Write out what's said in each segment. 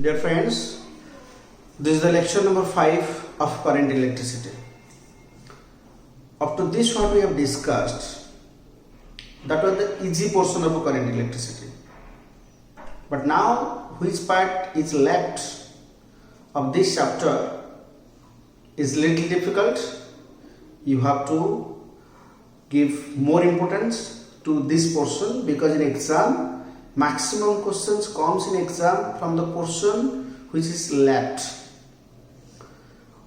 Dear friends, this is the lecture number 5 of current electricity. Up to this what we have discussed, that was the easy portion of current electricity. But now which part is left of this chapter is little difficult. You have to give more importance to this portion because in exam maximum questions comes in exam from the portion which is left.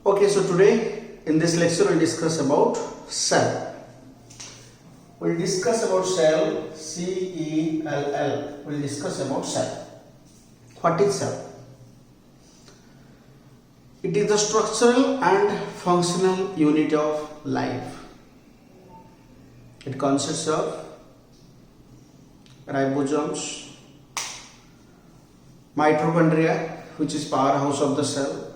Okay, so today in this lecture we will discuss about cell. We will discuss about cell, C-E-L-L. We will discuss about cell. What is cell? It is the structural and functional unit of life. It consists of ribosomes, mitochondria, which is powerhouse of the cell,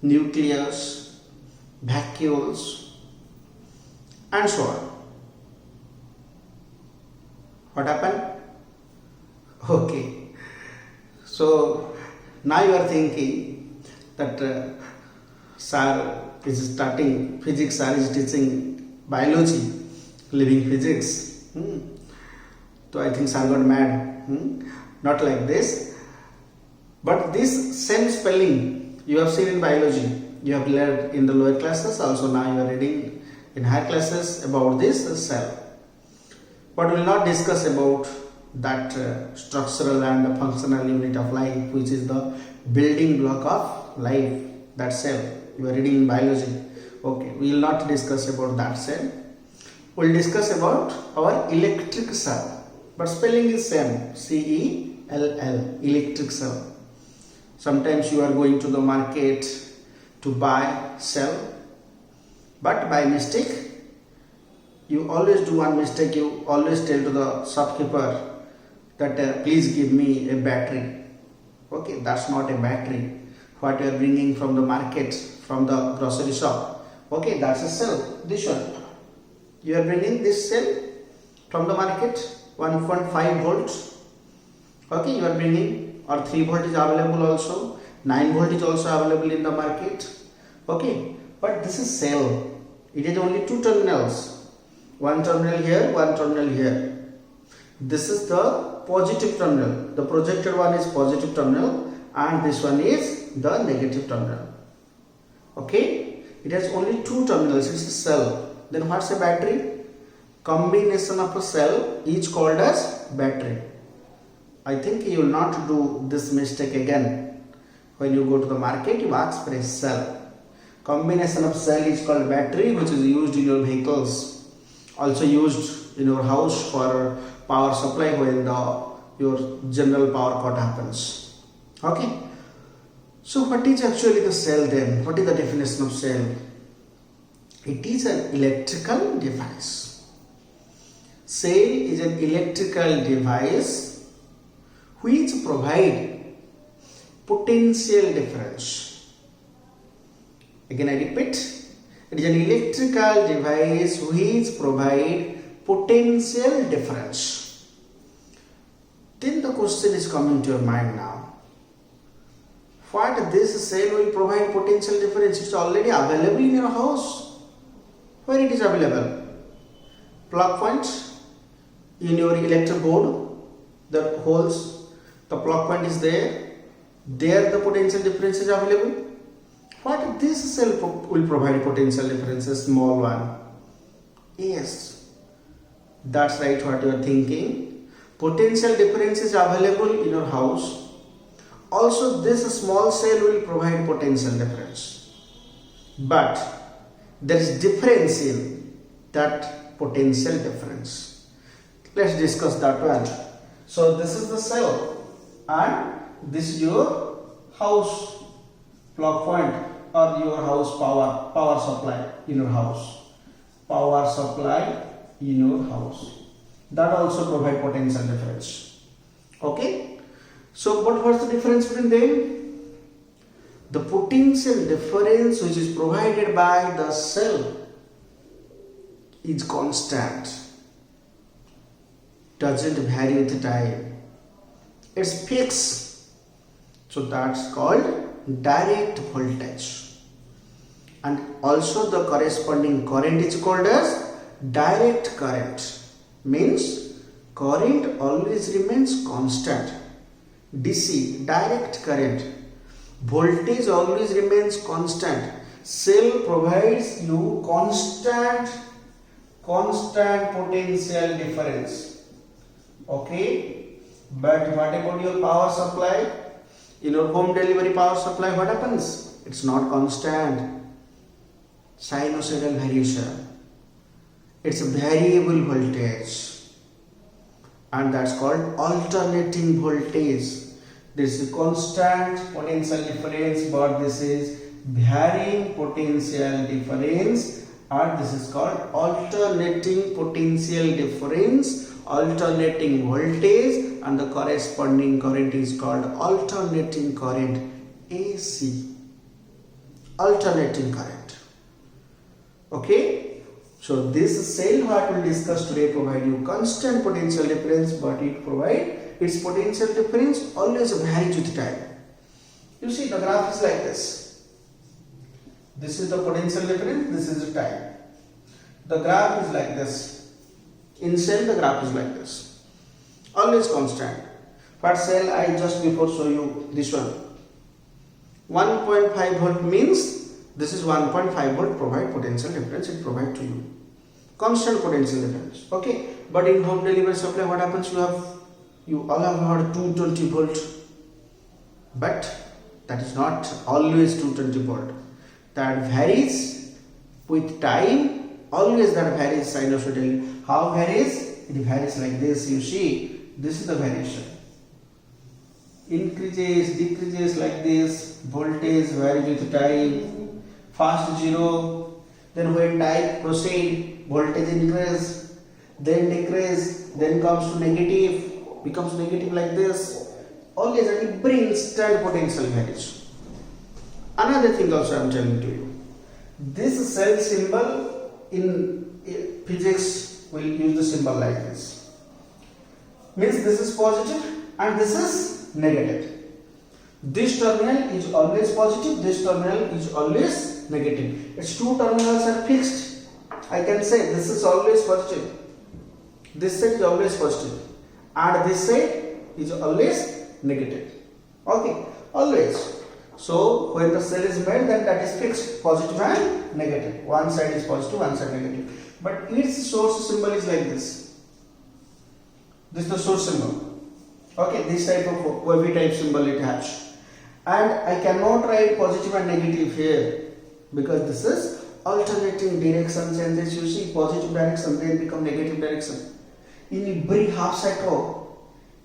nucleus, vacuoles, and so on. What happened? Okay. So now you are thinking that sir is starting physics, sir is teaching biology, living physics. So I think sir got mad. Not like this. But this same spelling you have seen in biology, you have learned in the lower classes, also now you are reading in higher classes about this cell. But we will not discuss about that structural and functional unit of life, which is the building block of life, that cell. You are reading in biology. Okay, we will not discuss about that cell. We will discuss about our electric cell. But spelling is same, C-E-L-L, electric cell. Sometimes you are going to the market to buy cell, but by mistake, you always do one mistake, you always tell to the shopkeeper that please give me a battery. Okay, that's not a battery. What you are bringing from the market, from the grocery shop, okay, that's a cell, this one. You are bringing this cell from the market, 1.5 volts. Okay, you are bringing, or 3 volt is available also, 9 volt is also available in the market. Okay, but this is cell. It is only two terminals. One terminal here, one terminal here. This is the positive terminal. The projected one is positive terminal and this one is the negative terminal. Okay, it has only two terminals. It's a cell. Then what's a battery? Combination of a cell is called as battery. I think you will not do this mistake again. When you go to the market, you ask for a cell. Combination of cell is called battery, which is used in your vehicles. Also used in your house for power supply when your general power cut happens. Okay. So what is actually the cell then? What is the definition of cell? It is an electrical device. Cell is an electrical device which provide potential difference. Again I repeat, it is an electrical device which provide potential difference. Then the question is coming to your mind now. What this cell will provide potential difference? It is already available in your house. Where it is available? Plug point in your electric board that holds the plug point is there. There the potential difference is available. What this cell will provide potential difference? A small one. Yes, that's right what you are thinking. Potential difference is available in your house. Also this small cell will provide potential difference. But there is difference in that potential difference. Let's discuss that one. So this is the cell and this is your house plug point or your house power supply in your house. Power supply in your house. That also provide potential difference. Okay. So but what's the difference between them? The potential difference which is provided by the cell is constant. Doesn't vary with time. It's fixed. So that's called direct voltage. And also the corresponding current is called as direct current. Means current always remains constant. DC, direct current. Voltage always remains constant. Cell provides you constant potential difference. Okay, but what about your power supply? In your home delivery power supply, what happens? It's not constant. Sinusoidal variation. It's a variable voltage, and that's called alternating voltage. This is constant potential difference, but this is varying potential difference, and this is called alternating potential difference, alternating voltage, and the corresponding current is called alternating current, AC, alternating current. Okay, so this cell what we discussed today provide you constant potential difference, but it provide its potential difference always varies with time. You see the graph is like this. This is the potential difference, this is the time. The graph is like this. In cell the graph is like this. Always constant. For cell I just before show you this one. 1.5 volt means this is 1.5 volt provide potential difference, it provide to you. Constant potential difference. Okay. But in home delivery supply what happens? You all have heard 220 volt. But that is not always 220 volt. That varies with time. Always that varies sinusoidally. How varies? It varies like this. You see, this is the variation. Increases, decreases like this. Voltage varies with time. Fast 0. Then when time proceed, voltage increase, then decrease, then comes to negative, becomes negative like this. Always at every instant potential varies. Another thing also I am telling to you. This cell symbol in physics will use the symbol like this. Means this is positive and this is negative. This terminal is always positive, this terminal is always negative. Its two terminals are fixed. I can say this is always positive. This side is always positive. And this side is always negative. Okay, always. So when the cell is made, then that is fixed, positive and negative. One side is positive, one side negative. But its source symbol is like this. This is the source symbol. Okay, this type of wavy type symbol it has. And I cannot write positive and negative here because this is alternating direction changes. You see positive direction then become negative direction. In every half cycle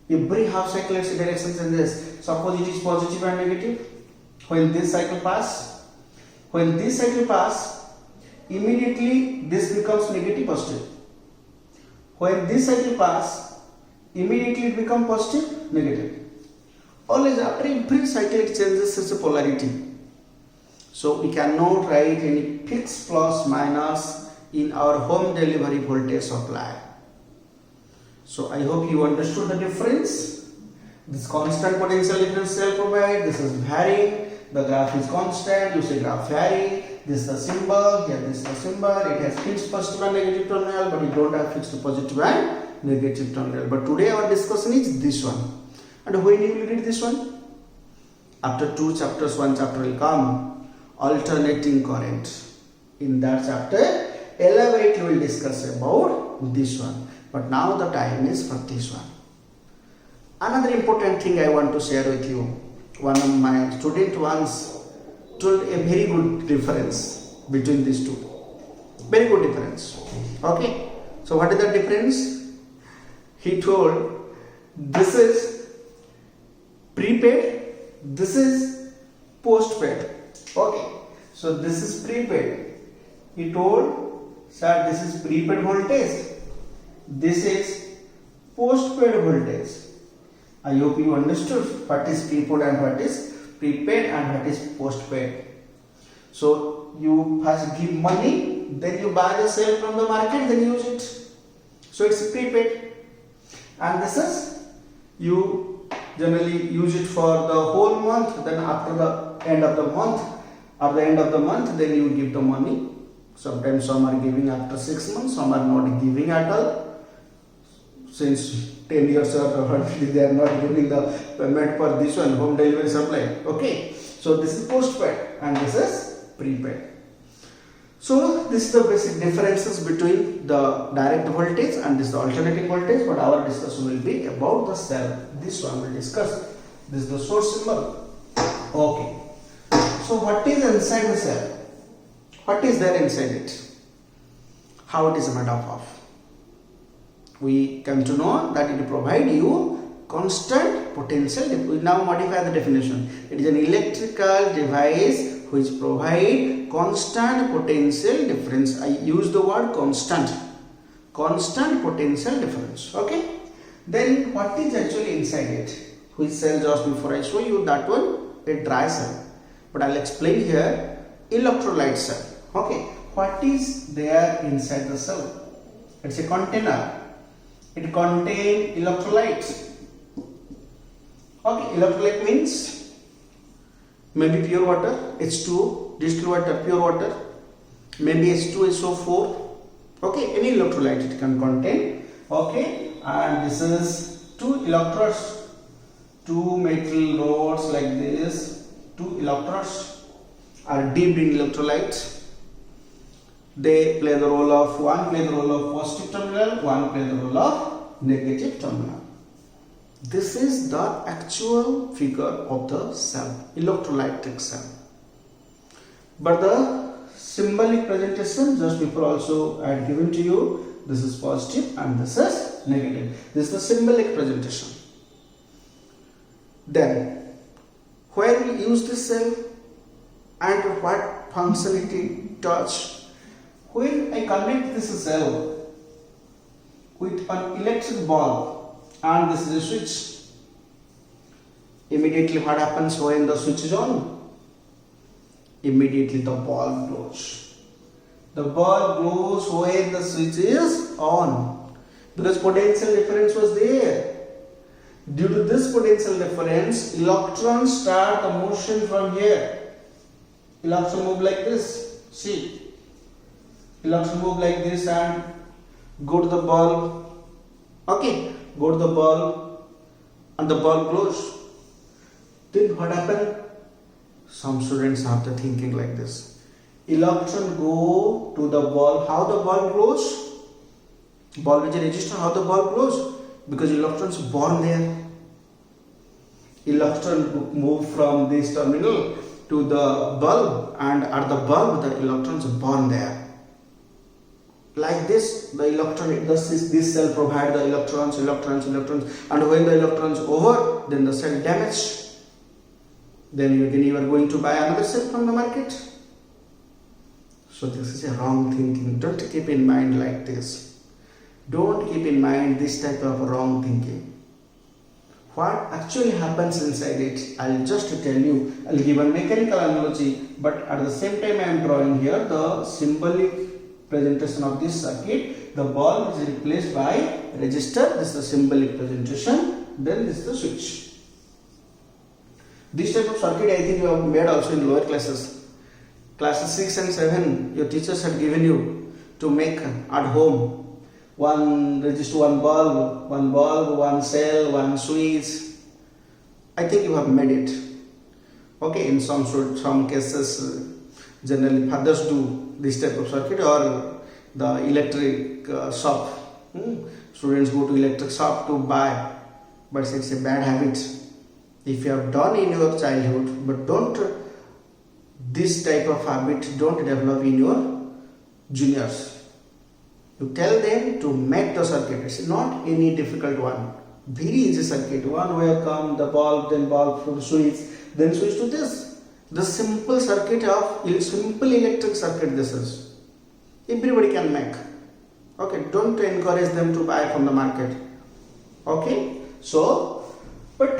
its direction changes. Suppose it is positive and negative. When this cycle pass, immediately this becomes negative positive. When this cycle pass, immediately it becomes positive negative. Always after every cycle it changes its polarity. So we cannot write any fixed plus minus in our home delivery voltage supply. So I hope you understood the difference. This constant potential difference cell provide, this is varying, the graph is constant, you say graph vary, this is the symbol, here this is the symbol, it has fixed positive and negative terminal, but you don't have fixed positive and negative terminal. But today our discussion is this one. And when you will read this one? After 2 chapters, 1 chapter will come, alternating current. In that chapter, elevate we will discuss about this one. But now the time is for this one. Another important thing I want to share with you. One of my student once told a very good difference between these two. Very good difference. Okay. So what is the difference? He told this is prepaid, this is postpaid. Okay. So this is prepaid. He told, sir, this is prepaid voltage. This is postpaid voltage. I hope you understood what is prepaid and what is postpaid. So you first give money, then you buy the cell from the market, then use it. So it's prepaid. And this is you generally use it for the whole month, then after the end of the month, then you give the money. Sometimes some are giving after 6 months, some are not giving at all. Since 10 years or already they are not giving the payment for this one, home delivery supply. Okay, so this is postpaid and this is prepaid. So this is the basic differences between the direct voltage and this is the alternating voltage, but our discussion will be about the cell. This one will discuss. This is the source symbol. Okay. So what is inside the cell? What is there inside it? How it is made up of? We come to know that it provide you constant potential. We now modify the definition. It is an electrical device which provide constant potential difference. I use the word constant potential difference. Okay, then what is actually inside it? Which cell? Just before I show you that one, a dry cell, but I'll explain here. Electrolyte cell. Okay, what is there inside the cell? It's a container. It contains electrolytes. Okay, electrolyte means maybe pure water, H2, distilled water, pure water, maybe H2SO4. Okay, any electrolyte it can contain. Okay, and this is two electrodes, two metal rods like this. Two electrodes are dipped in electrolytes. They play the role of, one play the role of positive terminal, one play the role of negative terminal. This is the actual figure of the cell, electrolytic cell. But the symbolic presentation just before also I had given to you, this is positive and this is negative. This is the symbolic presentation. Then, where we use this cell and what functionality touch? When I connect this cell with an electric bulb and this is a switch, immediately what happens when the switch is on? Immediately the bulb glows. The bulb glows when the switch is on, because potential difference was there. Due to this potential difference, electrons start the motion from here. Electron move like this. See, electron move like this and go to the bulb. Okay, go to the bulb and the bulb glows. Then what happened? Some students have the thinking like this. Electron go to the bulb. How the bulb glows? Bulb is a resistor. How the bulb glows? Because electrons born there. Electron move from this terminal to the bulb, and at the bulb the electrons born there. Like this, the electron, this cell provide the electrons, and when the electrons over, then the cell damaged. Then you are going to buy another cell from the market. So this is a wrong thinking. Don't keep in mind like this. Don't keep in mind this type of wrong thinking. What actually happens inside it, I'll just tell you. I'll give a mechanical analogy, but at the same time I am drawing here the symbolic presentation of this circuit. The bulb is replaced by resistor. This is the symbolic presentation. Then this is the switch. This type of circuit I think you have made also in lower classes. Classes 6 and 7, your teachers had given you to make at home. One resistor, one bulb, one cell, one switch. I think you have made it. Okay, in some cases, generally fathers do this type of circuit, or the electric shop. Students go to electric shop to buy, but it's a bad habit. If you have done in your childhood, but don't this type of habit don't develop in your juniors. You tell them to make the circuit. It's not any difficult one. Very easy circuit. One way come the bulb, then bulb to switch, then switch to this. The simple circuit of simple electric circuit this is. Everybody can make. Okay, don't encourage them to buy from the market. Okay, so, but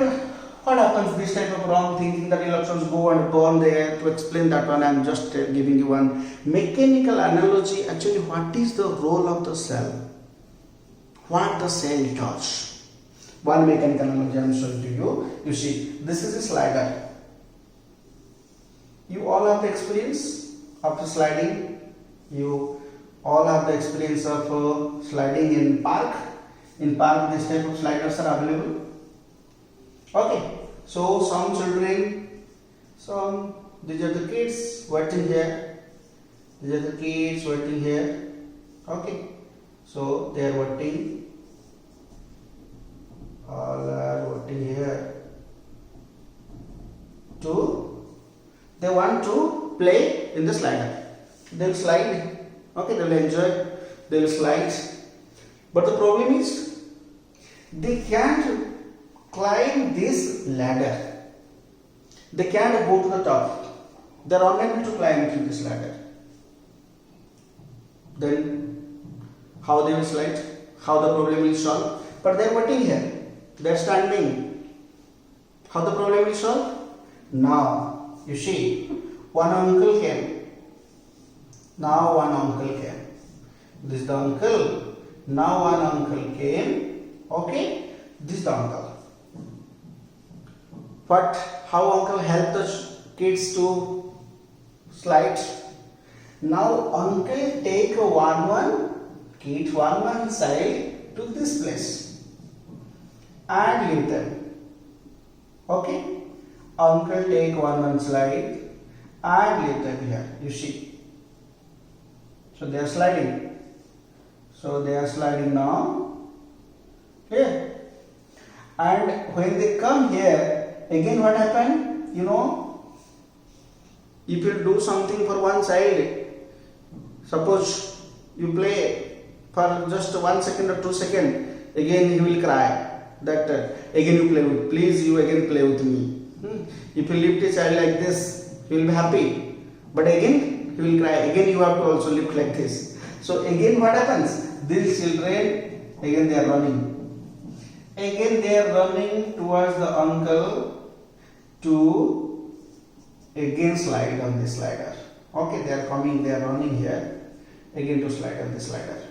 what happens this type of wrong thinking that electrons go and burn there? To explain that one, I am just giving you one mechanical analogy. Actually, what is the role of the cell? What the cell does? One mechanical analogy I am showing to you. You see, this is a slider. You all have the experience of sliding. You all have the experience of sliding in park. In park, this type of sliders are available. Okay, so some children, these are the kids waiting here. These are the kids waiting here. Okay, so they are waiting. All are waiting here. They want to play in the slider. They will slide. Okay, they will enjoy. They will slide. But the problem is, they can't climb this ladder. They can't go to the top. They are unable to climb to this ladder. Then, how they will slide? How the problem will solve? But they are waiting here. They are standing. How the problem will solve? Now, you see, one uncle came. Now one uncle came. This is the uncle. Now one uncle came. Okay, this is the uncle. But how uncle helped the kids to slide? Now uncle take kid one side to this place and leave them. Okay. Uncle take one slide and leave them here. You see. So they are sliding. So they are sliding now. Here. And when they come here, again what happened? You know, if you do something for one side, suppose you play for just 1 second or 2 seconds, again he will cry that again you play with, please you again play with me. If you lift a child like this, he will be happy. But again he will cry. Again you have to also lift like this. So again what happens? These children, again they are running. Again they are running towards the uncle to again slide on this slider. Okay, they are coming, they are running here. Again to slide on this slider.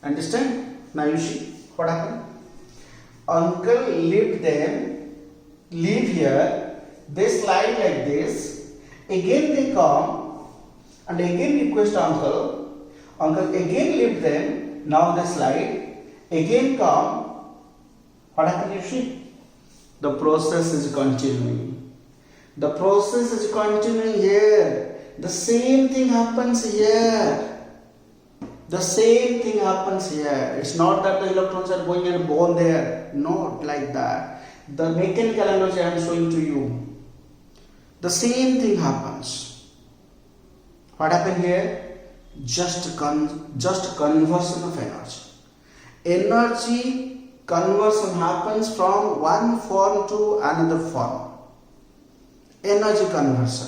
Understand? Now you see what happened? Uncle lift them. Leave here, they slide like this, again they come and again request uncle again lift them, now they slide, again come, what happened you see? The process is continuing. The process is continuing here. The same thing happens here. The same thing happens here. It's not that the electrons are going and born there. Not like that. The mechanical analogy I am showing to you. The same thing happens. What happened here? Just conversion of energy. Energy conversion happens from one form to another form. Energy conversion.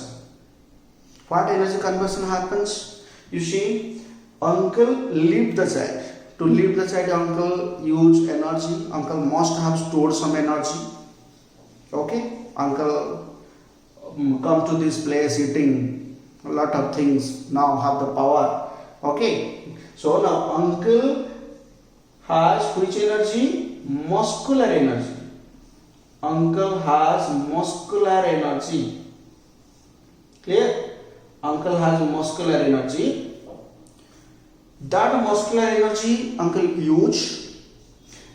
What energy conversion happens? You see, uncle lift the child. To lift the child, uncle use energy. Uncle must have stored some energy. Okay, uncle come to this place eating a lot of things. Now have the power. Okay, so now uncle has which energy? Muscular energy. Uncle has muscular energy. Clear? Uncle has muscular energy. That muscular energy uncle use,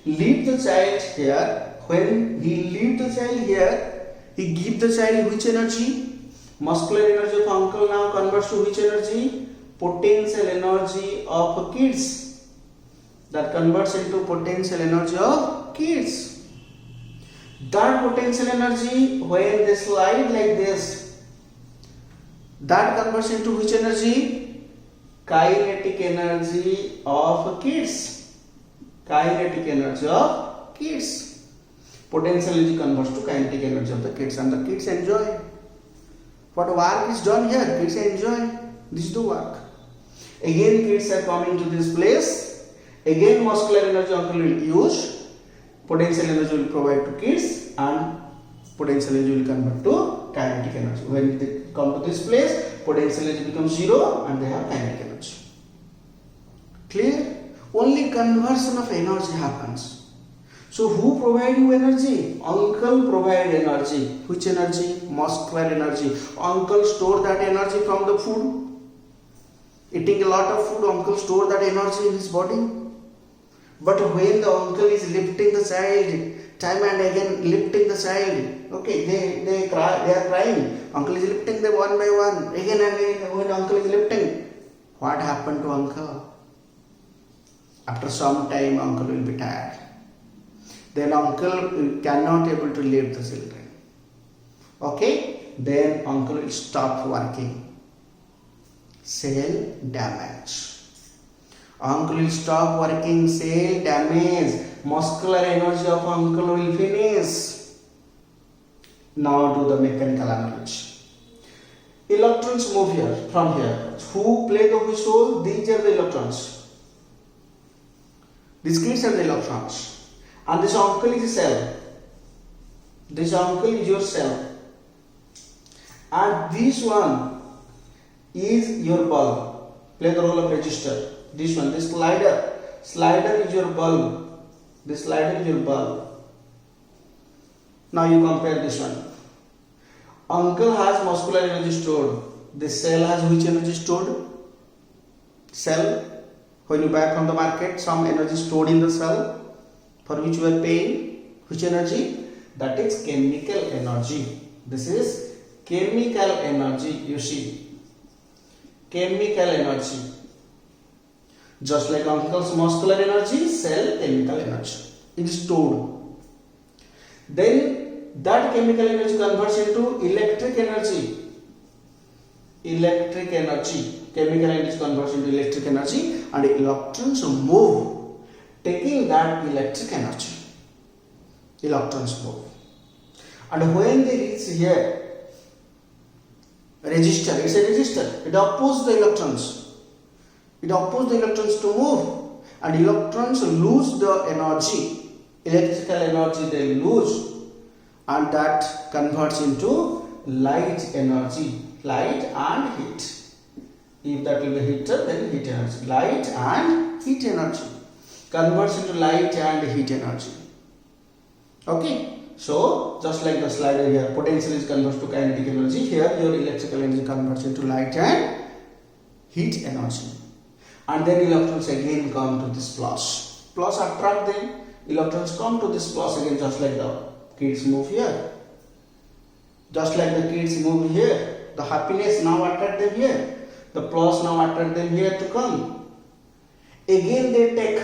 leave the child here. When he leave the child here, he give the child which energy? Muscular energy of uncle now converts to which energy? Potential energy of kids. That converts into potential energy of kids. That potential energy, when they slide like this, that converts into which energy? Kinetic energy of kids. Kinetic energy of kids. Potential energy converts to kinetic energy of the kids, and the kids enjoy. What work is done here? Kids enjoy. This is the work. Again kids are coming to this place. Again muscular energy uncle will use. Potential energy will provide to kids, and potential energy will convert to kinetic energy. When they come to this place, potential energy becomes zero and they have kinetic energy. Clear? Only conversion of energy happens. So who provide you energy? Uncle provide energy. Which energy? Muscular energy. Uncle store that energy from the food. Eating a lot of food, uncle store that energy in his body. But when the uncle is lifting the child, time and again lifting the child, okay, they cry, they are crying. Uncle is lifting them one by one, again and again. When uncle is lifting, what happened to uncle? After some time, uncle will be tired. Then uncle cannot able to lift the children. Okay, then uncle will stop working. Cell damage. Uncle will stop working, cell damage, muscular energy of uncle will finish. Now do the mechanical analogy. Electrons move here, from here. Who play the which role? These are the electrons. These kids are the electrons. And this uncle is a cell. This uncle is your cell. And this one is your bulb. Play the role of resistor. This one, this slider. Slider is your bulb. This slider is your bulb. Now you compare this one. Uncle has muscular energy stored. This cell has which energy stored? Cell. When you buy from the market, some energy stored in the cell for which you are paying. Which energy? That is chemical energy. This is chemical energy, you see. Chemical energy. Just like uncle's muscular energy, cell chemical energy. It is stored. Then that chemical energy converts into electric energy. Electric energy. Chemical energy converts into electric energy and electrons move, taking that electric energy. Electrons move. And when they reach here, resistor, it's a resistor. It opposes the electrons. It opposes the electrons to move. And electrons lose the energy. Electrical energy they lose. And that converts into light energy. Light and heat. If that will be heater, then heat energy. Light and heat energy. Converts into light and heat energy. Okay. So, just like the slider here, potential is converts to kinetic energy. Here, your electrical energy converts into light and heat energy. And then electrons again come to this plus. Plus attract them. Electrons come to this plus again, just like the kids move here. Just like the kids move here. The happiness now attract them here. The plus now attract them here to come. Again they take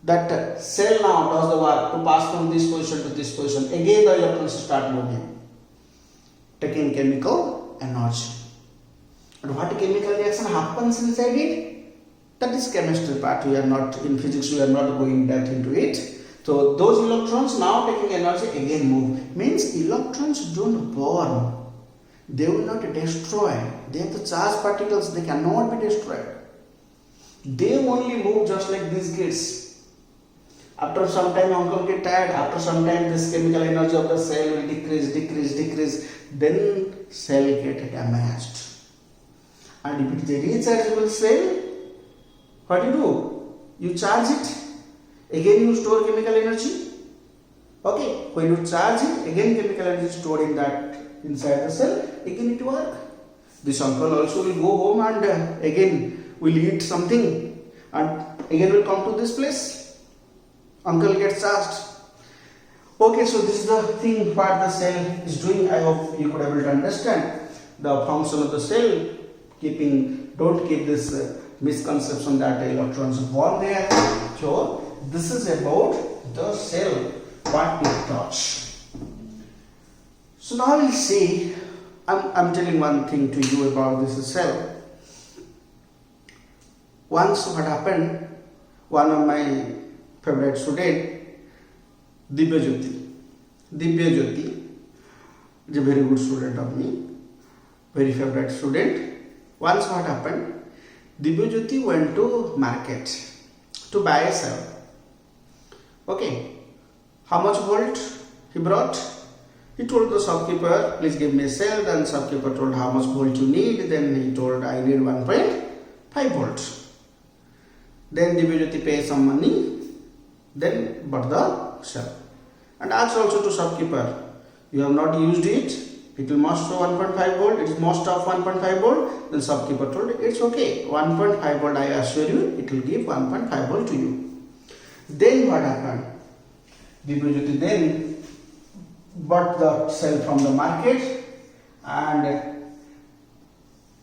that cell now does the work to pass from this position to this position. Again the electrons start moving, taking chemical energy. And what chemical reaction happens inside it? That is chemistry part. We are not in physics, we are not going depth into it. So those electrons now taking energy again move. Means electrons don't burn. They will not destroy. They are the charged particles, they cannot be destroyed. They only move just like these kids. After some time uncle get tired, after some time this chemical energy of the cell will decrease, then cell get damaged. And if it is a rechargeable cell, what do? You charge it, again you store chemical energy. Okay, when you charge it, again chemical energy is stored in that inside the cell, again it work. This uncle also will go home and again will eat something and again will come to this place. Uncle gets charged. Okay, so this is the thing what the cell is doing. I hope you could able to understand the function of the cell. Don't keep this misconception that electrons born there. So this is about the cell what we touch. So now we'll see. I'm telling one thing to you about this cell. Once what happened, one of my favorite student, Divyajyoti is a very good student of me, very favorite student. Once what happened, Divyajyoti went to market to buy a cell. Okay, how much volt he brought? He told the shopkeeper, please give me a cell. Then shopkeeper told how much volt you need. Then he told I need 1.5 volts. Then Divyajyoti paid some money then bought the cell. And asked also to shopkeeper, you have not used it, it will must show 1.5 volt, it is most of 1.5 volt. Then shopkeeper told, it's okay, 1.5 volt I assure you, it will give 1.5 volt to you. Then what happened? Divyajyoti then bought the cell from the market and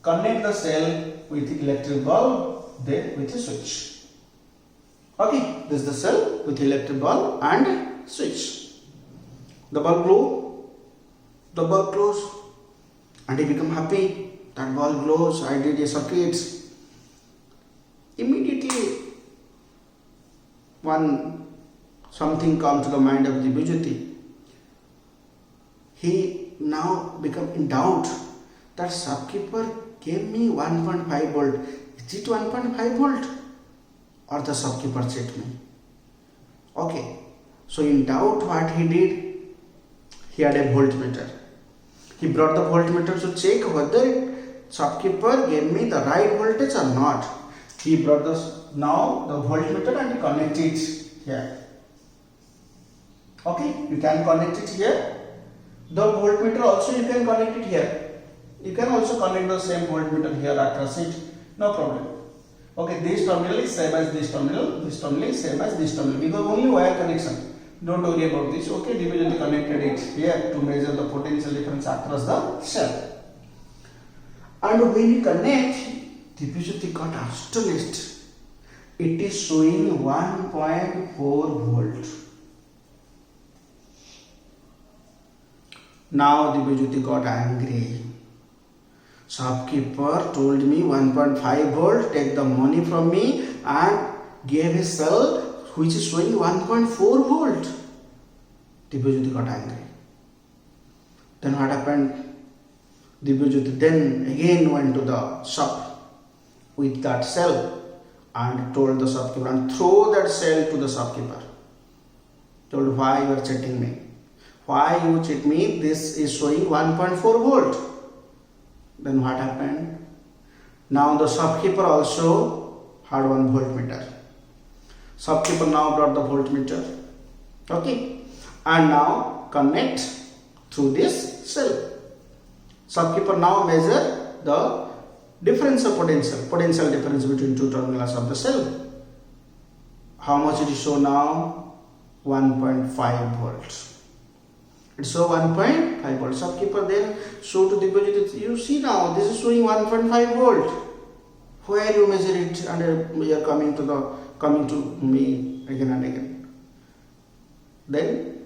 connect the cell with electric bulb, then with a switch. Okay, this is the cell with electric bulb and switch. The bulb glow, the bulb glows, and he become happy. That bulb glows, I did a circuit. Immediately, something come to the mind of Divyajyoti. He now become in doubt that shopkeeper gave me 1.5 volt. Is it 1.5 volt or the shopkeeper checked me? Okay, so in doubt what he did, he had a voltmeter. He brought the voltmeter to check whether shopkeeper gave me the right voltage or not. He brought the voltmeter and he connected it here. Okay, you can connect it here. The voltmeter also you can connect it here. You can also connect the same voltmeter here across it. No problem. Okay, this terminal is same as this terminal is same as this terminal because only wire connection. Don't worry about this. Okay, Divyajyoti connected it here to measure the potential difference across the cell. And when you connect, Divyajyoti got astonished. It is showing 1.4 volt. Now Divyajyoti got angry. Shopkeeper told me 1.5 volt, take the money from me and gave a cell which is showing 1.4 volt. Divyajyoti got angry. Then what happened? Divyajyoti then again went to the shop with that cell and told the shopkeeper and throw that cell to the shopkeeper. Told, why you are cheating me? Why you cheat me? This is showing 1.4 volt. Then what happened? Now the shopkeeper also had one voltmeter. Shopkeeper now brought the voltmeter. Okay, and now connect through this cell. Shopkeeper now measure the difference of potential difference between two terminals of the cell. How much it is show now? 1.5 volts. It show 1.5 volt. Shopkeeper then show to Divyajyoti, you see now this is showing 1.5 volt. Where you measure it and you are coming to me again and again. Then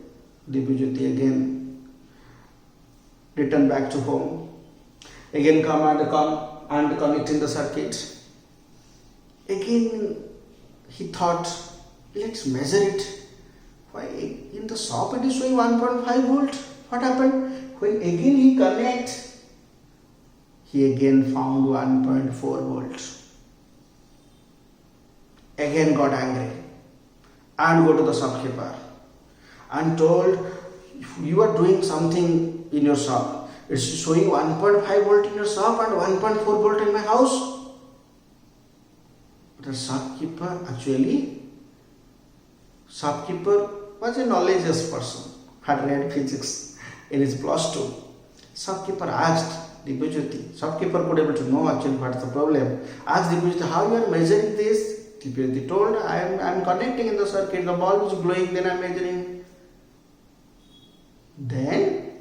Divyajyoti again return back to home. Again come and connect in the circuit. Again he thought, let's measure it. Why in the shop it is showing 1.5 volt? What happened? When again he connect, he again found 1.4 volts. Again got angry and go to the shopkeeper and told, you are doing something in your shop. It's showing 1.5 volt in your shop and 1.4 volt in my house. The shopkeeper was a knowledgeous person, had read physics in his plus 2. Shopkeeper asked Divyajyoti, shopkeeper could able to know actually what is the problem. Asked Divyajyoti, how you are measuring this? Divyajyoti told, I am connecting in the circuit, the bulb is glowing, then I am measuring. Then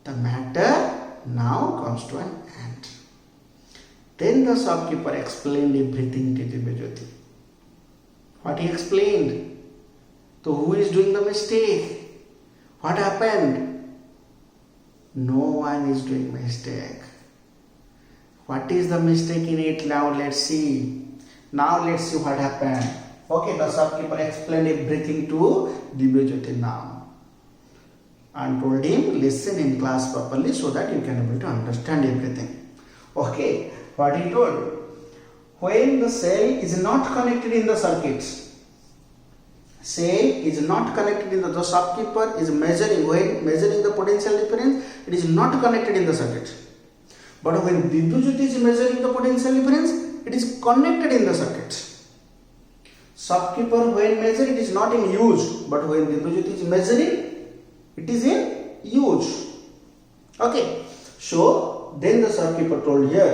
the matter now comes to an end. Then the shopkeeper explained everything to Divyajyoti. What he explained? So who is doing the mistake? What happened? No one is doing mistake. What is the mistake in it? Now let's see. Now let's see what happened. Okay, the shopkeeper explained everything to Divyajyoti now and told him, listen in class properly so that you can able to understand everything. Okay, what he told? When the cell is not connected in the circuit, the shopkeeper is measuring the potential difference, it is not connected in the circuit. But when Divyajyoti is measuring the potential difference, it is connected in the circuit. shopkeeper when measure it is not in use, but when Divyajyoti is measuring it is in use. Okay, so then the shopkeeper told here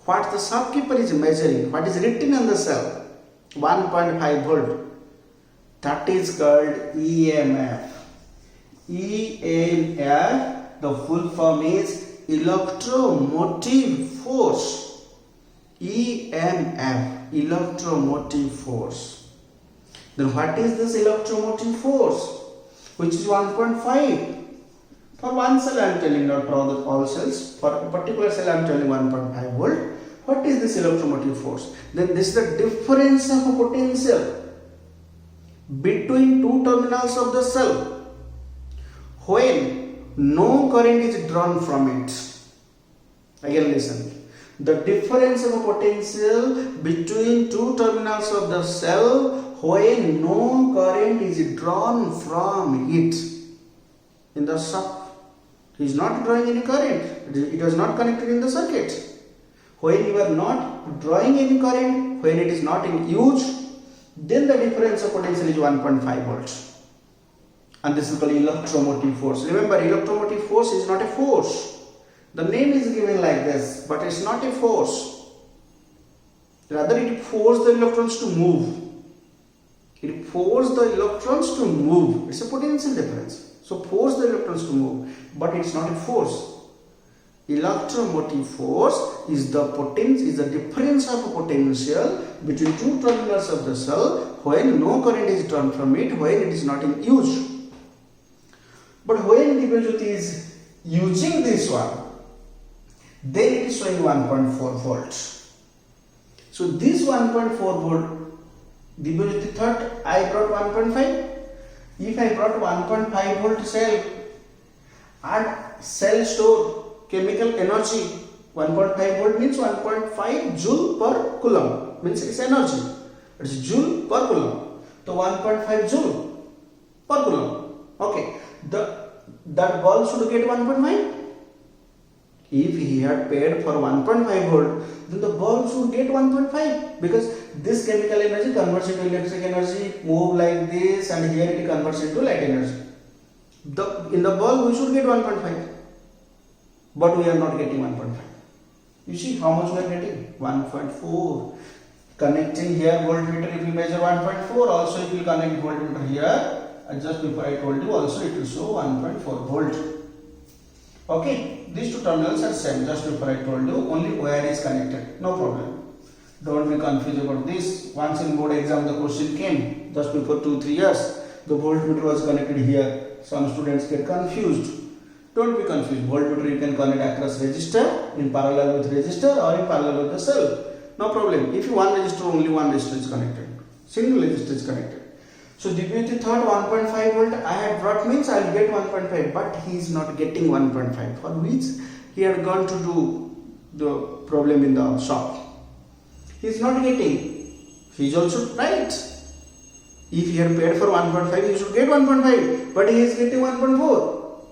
what the shopkeeper is measuring, what is written on the shelf, 1.5 volt, that is called EMF. EMF, the full form is electromotive force. EMF, electromotive force. Then what is this electromotive force, which is 1.5? For one cell I am telling, not for all cells. For a particular cell I am telling 1.5 volt. What is this electromotive force? Then this is the difference of a potential between two terminals of the cell when no current is drawn from it. Again listen. The difference of a potential between two terminals of the cell when no current is drawn from it. In the sub, he is not drawing any current. It was not connected in the circuit. When you are not drawing any current, when it is not in use, then the difference of potential is 1.5 volts. And this is called electromotive force. Remember, electromotive force is not a force. The name is given like this, but it's not a force. Rather, it forces the electrons to move. It forces the electrons to move. It's a potential difference. So, force the electrons to move, but it's not a force. Electromotive force is the difference of a potential between two terminals of the cell when no current is drawn from it, when it is not in use. But when Divyajyoti is using this one, then it is showing 1.4 volts. So this 1.4 volt, Divyajyoti thought I brought 1.5. If I brought 1.5 volt cell and cell store chemical energy, 1.5 volt means 1.5 joule per coulomb, means its energy. It's joule per coulomb. So 1.5 joule per coulomb. Okay. That bulb should get 1.5. If he had paid for 1.5 volt, then the bulb should get 1.5, because this chemical energy converts into electric energy, move like this, and here it converts into light energy. In the bulb we should get 1.5, but we are not getting 1.5. You see how much we are getting? 1.4. Connecting here voltmeter, if you measure 1.4, also if you connect voltmeter here, just before I told you, also it will show 1.4 volt. Okay, these two terminals are same. Just before I told you, only wire is connected. No problem. Don't be confused about this. Once in board exam the question came, just before 2-3 years, the voltmeter was connected here. Some students get confused. Don't be confused. Voltmeter you can connect across resistor, in parallel with resistor, or in parallel with the cell. No problem. If you one resistor, only one resistor is connected. Single resistor is connected. So Divyajyoti thought 1.5 volt I had brought means I will get 1.5, but he is not getting 1.5, for which he had gone to do the problem in the shop. He is not getting. He is also right. If he had paid for 1.5, he should get 1.5, but he is getting 1.4.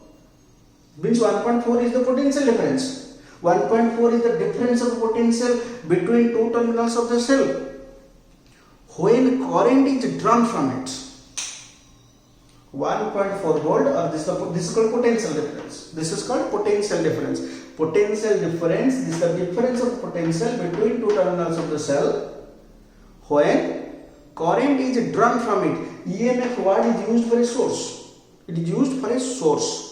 Means 1.4 is the potential difference. 1.4 is the difference of potential between two terminals of the cell when current is drawn from it. 1.4 volt, or this is called potential difference. This is called potential difference. Potential difference, this is the difference of potential between two terminals of the cell when current is drawn from it. EMF word is used for a source. It is used for a source.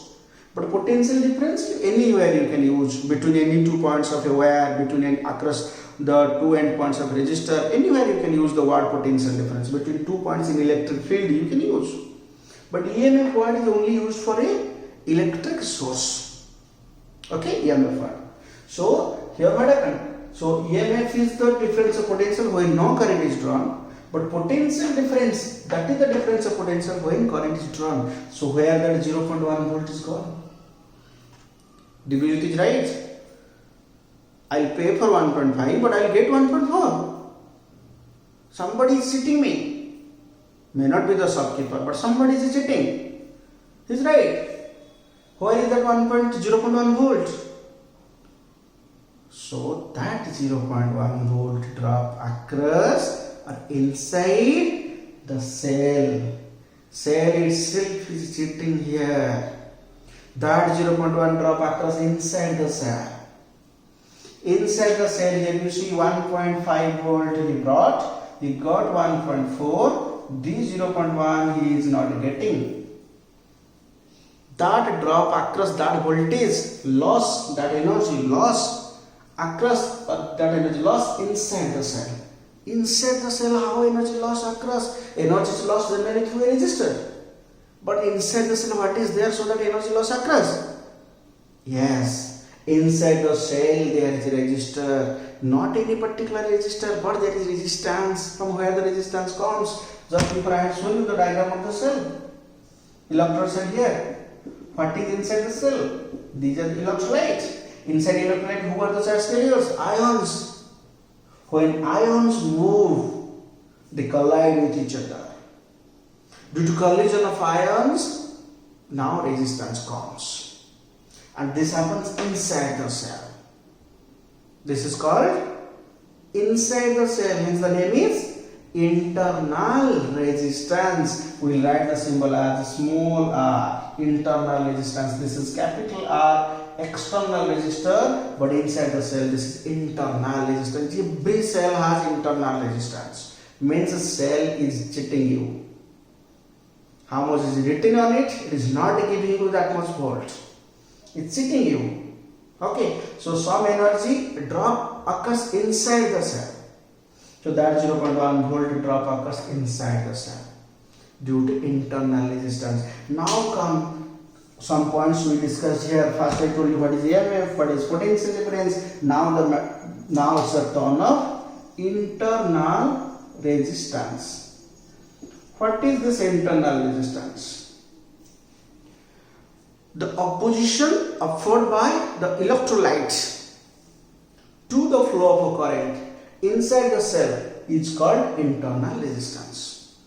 But potential difference, anywhere you can use, between any 2 points of a wire, across the two end points of resistor, anywhere you can use the word potential difference. Between 2 points in electric field you can use. But EMF word is only used for a electric source. Okay, EMF word. So here what happened? So EMF is the difference of potential when no current is drawn. But potential difference, that is the difference of potential when current is drawn. So where that 0.1 volt is gone? Divyajyoti is right. I'll pay for 1.5, but I'll get 1.4. Somebody is cheating me. May not be the shopkeeper, but somebody is cheating. He's right. Where is that 0.1 volt? So that 0.1 volt drop occurs inside the cell. Cell itself is sitting here. That 0.1 drop occurs inside the cell. Inside the cell here you see 1.5 volt he brought. He got 1.4. This 0.1 he is not getting. That drop across that voltage loss, that energy loss across that energy loss inside the cell. Inside the cell, how energy loss occurs? Energy is lost generally through a resistor. But inside the cell, what is there so that energy loss occurs? Yes, inside the cell there is a resistor. Not any particular resistor, but there is resistance. From where the resistance comes? Just before I had shown you the diagram of the cell. Electrodes are here. What is inside the cell? These are the electrolytes. Inside electrolyte, who are the charge carriers? Ions. When ions move, they collide with each other. Due to collision of ions, now resistance comes. And this happens inside the cell. This is called inside the cell. Hence the name is internal resistance. We will write the symbol as small r. Internal resistance. This is capital R. External resistor, but inside the cell this is internal resistance. Every cell has internal resistance. Means the cell is cheating you. How much is written on it? It is not giving you that much volt. It's cheating you. Okay. So some energy drop occurs inside the cell. So that 0.1 volt drop occurs inside the cell due to internal resistance. Now come some points we discussed here. First I told you what is EMF, what is potential difference. Now it's a turn of internal resistance. What is this internal resistance? The opposition offered by the electrolytes to the flow of a current inside the cell is called internal resistance.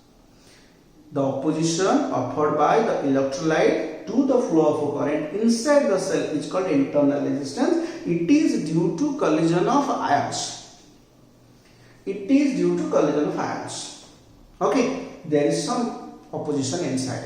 The opposition offered by the electrolyte to the flow of a current inside the cell is called internal resistance. It is due to collision of ions. It is due to collision of ions. Okay, there is some opposition inside.